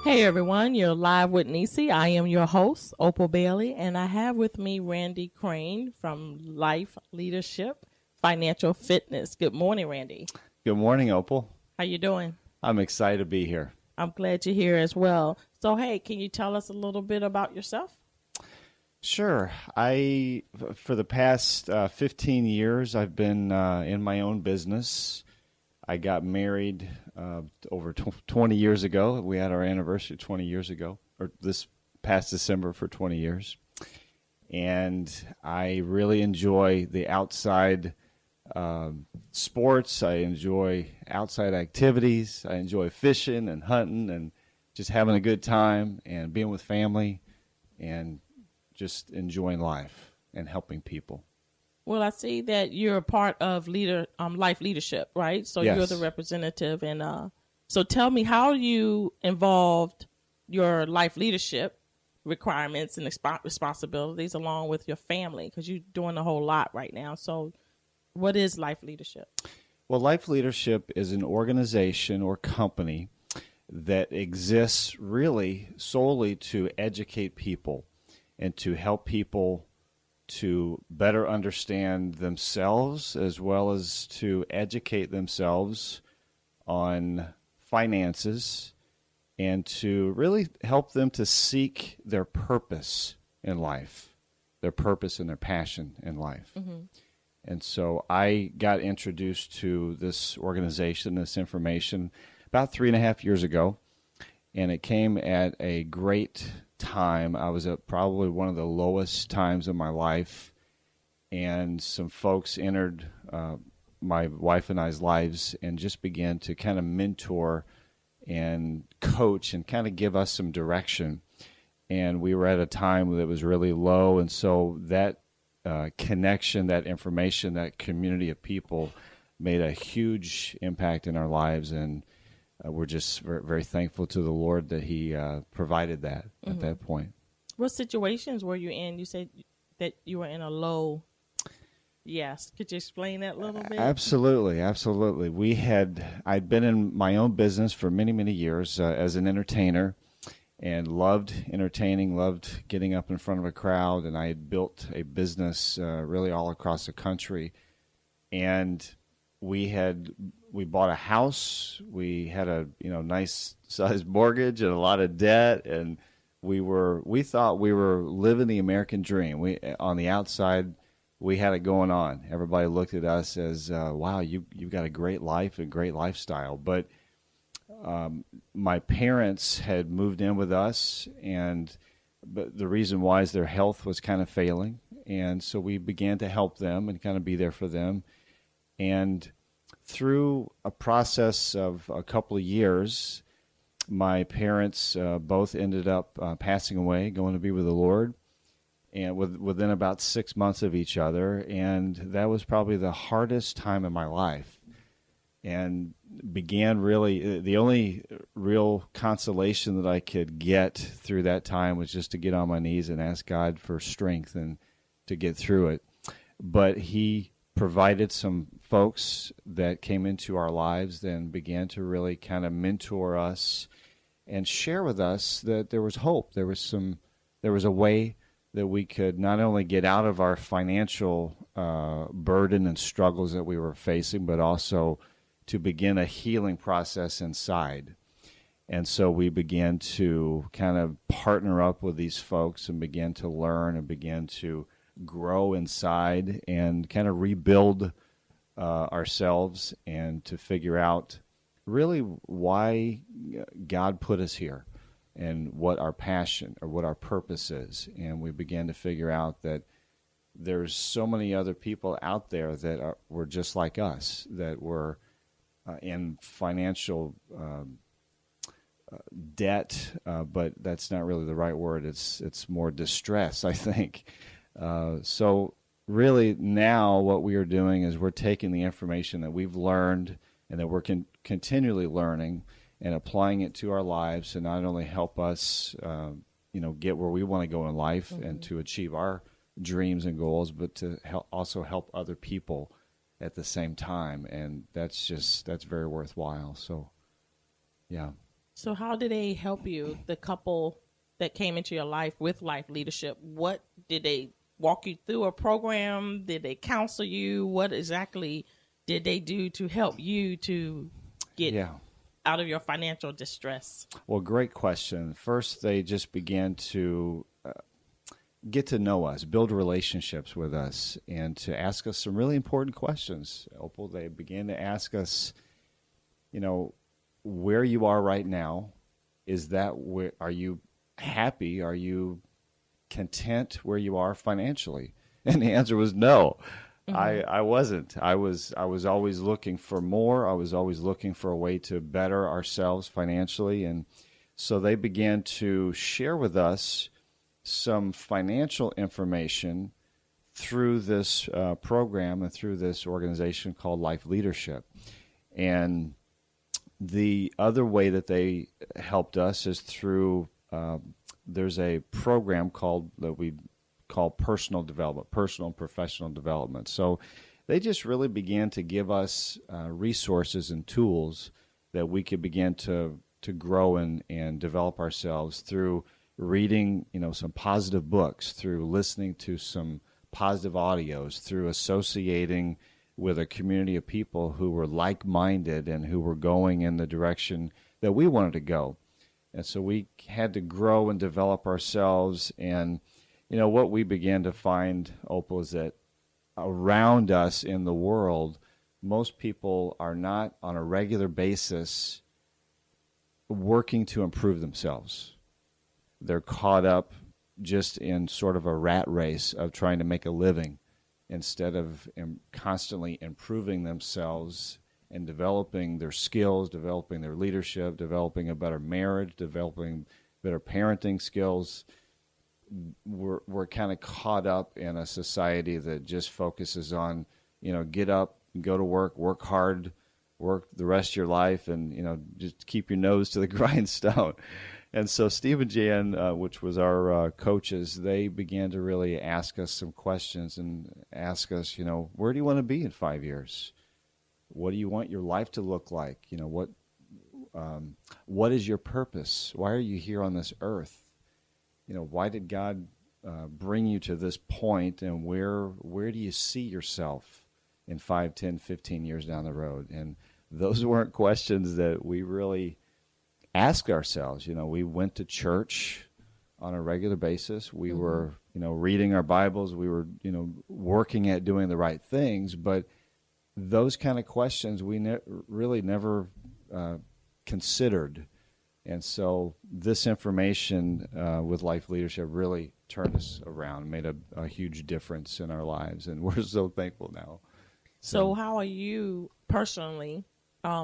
Hey everyone, you're live with Necee. I am your host, Opal Bailey, and I have with me Randy Crain from Life Leadership Financial Fitness. Good morning, Randy. Good morning, Opal. How you doing? I'm excited to be here. I'm glad you're here as well. So, hey, can you tell us a little bit about yourself? Sure. For the past 15 years, I've been in my own business. I got married over 20 years ago. We had our anniversary 20 years ago, or this past December for 20 years. And I really enjoy the outside sports. I enjoy outside activities. I enjoy fishing and hunting and just having a good time and being with family and just enjoying life and helping people. Well, I see that you're a part of Life Leadership, right? So Yes. You're the representative. And so tell me how you involved your life leadership requirements and responsibilities along with your family, because you're doing a whole lot right now. So what is Life Leadership? Well, Life Leadership is an organization or company that exists really solely to educate people and to help people to better understand themselves as well as to educate themselves on finances and to really help them to seek their purpose in life, their purpose and their passion in life. Mm-hmm. And so I got introduced to this organization, this information, about 3.5 years ago, and it came at a great time. I was at probably one of the lowest times of my life, and some folks entered my wife and I's lives and just began to kind of mentor and coach and kind of give us some direction. And we were at a time that was really low, and so that connection, that information, that community of people made a huge impact in our lives, and we're just very, very thankful to the Lord that He provided that at that point. What situations were you in? You said that you were in a low. Yes. Could you explain that a little bit? Absolutely. I'd been in my own business for many, many years as an entertainer and loved entertaining, loved getting up in front of a crowd, and I had built a business really all across the country. And we bought a house. We had a nice sized mortgage and a lot of debt, and we thought we were living the American dream. We on the outside we had it going on. Everybody looked at us as wow, you've got a great life and great lifestyle. But my parents had moved in with us, but the reason why is their health was kind of failing, and so we began to help them and kind of be there for them. And through a process of a couple of years, my parents both ended up passing away, going to be with the Lord, and within about 6 months of each other. And that was probably the hardest time in my life. And began really, the only real consolation that I could get through that time was just to get on my knees and ask God for strength and to get through it. But He provided some folks that came into our lives and began to really kind of mentor us and share with us that there was hope. There was a way that we could not only get out of our financial burden and struggles that we were facing, but also to begin a healing process inside. And so we began to kind of partner up with these folks and began to learn and began to grow inside and kind of rebuild ourselves and to figure out really why God put us here and what our passion or what our purpose is. And we began to figure out that there's so many other people out there that were just like us, that were in financial debt, but that's not really the right word. It's more distress, I think. So really now what we are doing is we're taking the information that we've learned and that we're continually learning and applying it to our lives to not only help us, get where we want to go in life and to achieve our dreams and goals, but to also help other people at the same time. And that's very worthwhile. So, yeah. So how did they help you, the couple that came into your life with Life Leadership? What did they walk you through a program? Did they counsel you? What exactly did they do to help you to get out of your financial distress? Well, great question. First, they just began to get to know us, build relationships with us, and to ask us some really important questions. Opal, they began to ask us, where you are right now, are you happy? Are you content where you are financially? And the answer was no. I wasn't. I was always looking for more. I was always looking for a way to better ourselves financially. And so they began to share with us some financial information through this program and through this organization called Life Leadership. And the other way that they helped us is through there's a program that we call personal development, personal and professional development. So they just really began to give us resources and tools that we could begin to grow and develop ourselves through reading, some positive books, through listening to some positive audios, through associating with a community of people who were like-minded and who were going in the direction that we wanted to go. And so we had to grow and develop ourselves. And, what we began to find, Opal, is that around us in the world, most people are not on a regular basis working to improve themselves. They're caught up just in sort of a rat race of trying to make a living instead of constantly improving themselves and developing their skills, developing their leadership, developing a better marriage, developing better parenting skills. We're kind of caught up in a society that just focuses on, get up, go to work hard, work the rest of your life, and, just keep your nose to the grindstone. And so Steve and Jan, which was our coaches, they began to really ask us some questions and ask us, where do you want to be in 5 years? What do you want your life to look like? What is your purpose? Why are you here on this earth? Why did God bring you to this point, and where do you see yourself in 5, 10, 15 years down the road? And those weren't questions that we really asked ourselves. We went to church on a regular basis. We were, reading our Bibles. We were, working at doing the right things. But those kind of questions we really never considered. And so this information with Life Leadership really turned us around, made a huge difference in our lives, and we're so thankful now. So how are you personally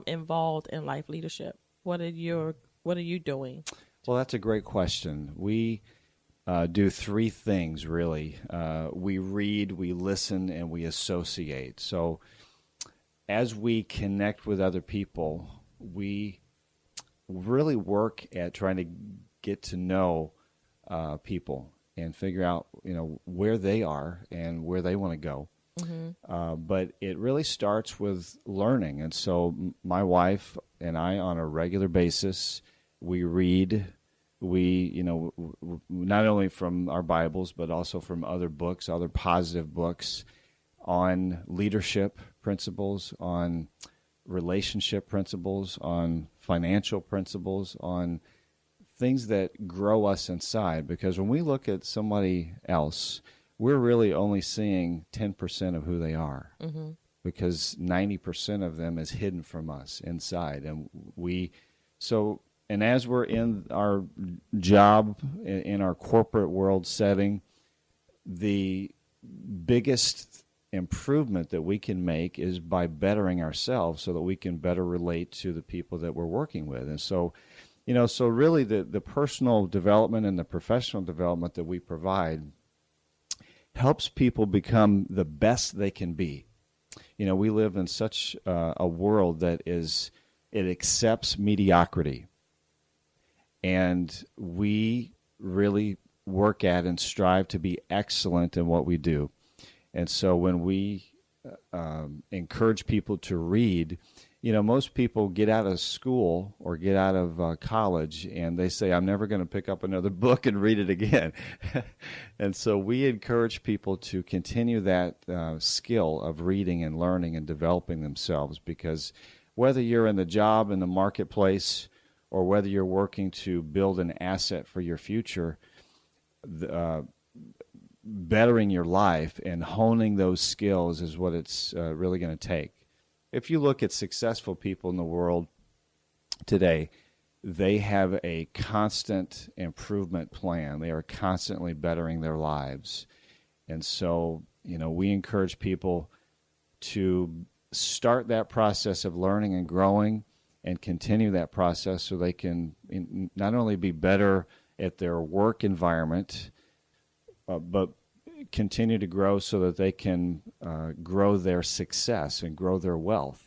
involved in Life Leadership? What are you doing? Well, that's a great question. We do three things, really. We read, we listen, and we associate. So as we connect with other people, we really work at trying to get to know people and figure out, where they are and where they want to go. But it really starts with learning. And so my wife and I, on a regular basis, we read. We, not only from our Bibles, but also from other books, other positive books on leadership principles, on relationship principles, on financial principles, on things that grow us inside. Because when we look at somebody else, we're really only seeing 10% of who they are, because 90% of them is hidden from us inside. And and as we're in our job, in our corporate world setting, the biggest improvement that we can make is by bettering ourselves so that we can better relate to the people that we're working with. And so, so really the personal development and the professional development that we provide helps people become the best they can be. We live in such a world that it accepts mediocrity. And we really work at and strive to be excellent in what we do. And so when we encourage people to read, most people get out of school or get out of college and they say, I'm never going to pick up another book and read it again. And so we encourage people to continue that skill of reading and learning and developing themselves, because whether you're in the job, in the marketplace, or whether you're working to build an asset for your future, bettering your life and honing those skills is what it's really going to take. If you look at successful people in the world today, they have a constant improvement plan. They are constantly bettering their lives. And so, we encourage people to start that process of learning and growing and continue that process so they can not only be better at their work environment, but continue to grow so that they can grow their success and grow their wealth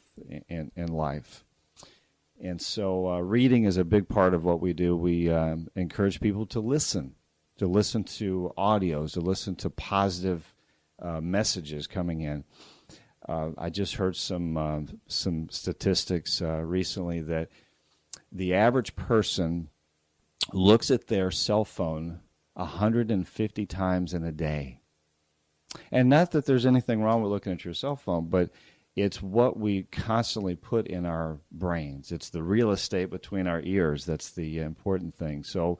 in life. And so reading is a big part of what we do. We encourage people to listen to audios, to listen to positive messages coming in. I just heard some statistics recently that the average person looks at their cell phone 150 times in a day. And not that there's anything wrong with looking at your cell phone, but it's what we constantly put in our brains. It's the real estate between our ears that's the important thing. So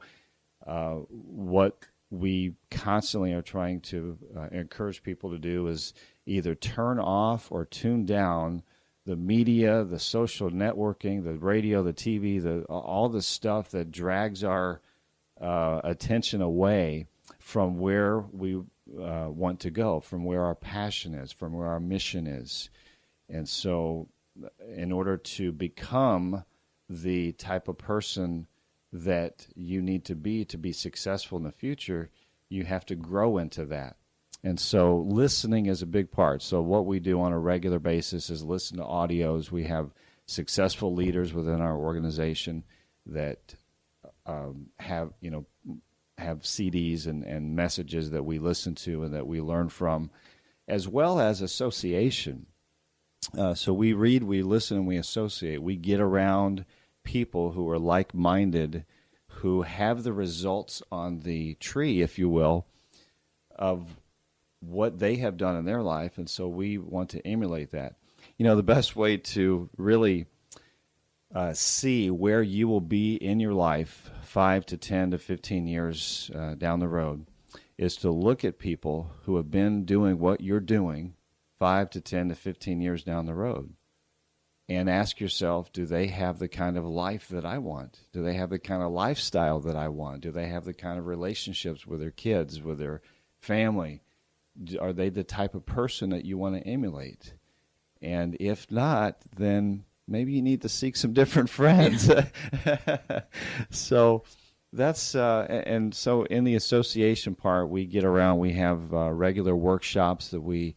what we constantly are trying to encourage people to do is either turn off or tune down the media, the social networking, the radio, the TV, all the stuff that drags our attention away from where we want to go, from where our passion is, from where our mission is. And so in order to become the type of person that you need to be successful in the future, you have to grow into that. And so listening is a big part. So what we do on a regular basis is listen to audios. We have successful leaders within our organization that have CDs and messages that we listen to and that we learn from, as well as association. So we read, we listen, and we associate. We get around people who are like-minded, who have the results on the tree, if you will, of what they have done in their life, and so we want to emulate that. The best way to really see where you will be in your life 5 to 10 to 15 years down the road is to look at people who have been doing what you're doing 5 to 10 to 15 years down the road and ask yourself, do they have the kind of life that I want? Do they have the kind of lifestyle that I want? Do they have the kind of relationships with their kids, with their family? Are they the type of person that you want to emulate? And if not, then maybe you need to seek some different friends. So that's and so in the association part, we get around. We have regular workshops that we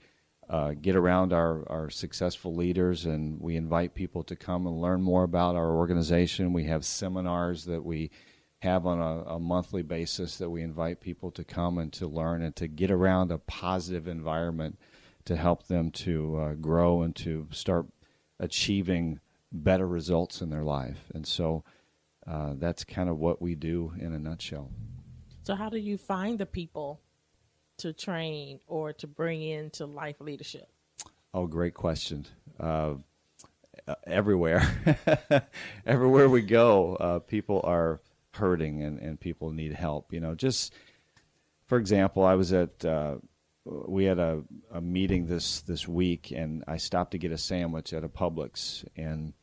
get around our successful leaders, and we invite people to come and learn more about our organization. We have seminars that we have on a monthly basis that we invite people to come and to learn and to get around a positive environment to help them to grow and to start achieving better results in their life. And so that's kind of what we do in a nutshell. So how do you find the people to train or to bring into life leadership? Oh, great question. Everywhere. Everywhere we go, people are hurting and people need help. Just for example, I was at we had a meeting this week, and I stopped to get a sandwich at a Publix, and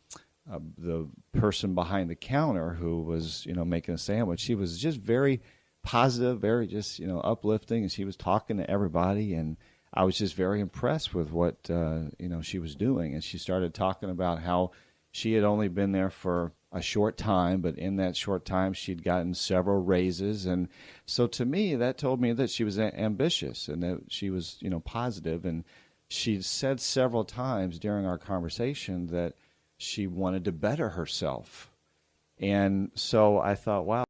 the person behind the counter who was making a sandwich, she was just very positive, very just uplifting, and she was talking to everybody, and I was just very impressed with what she was doing. And she started talking about how she had only been there for a short time, but in that short time she'd gotten several raises. And so to me, that told me that she was ambitious and that she was positive. And she said several times during our conversation that she wanted to better herself. And so I thought, wow,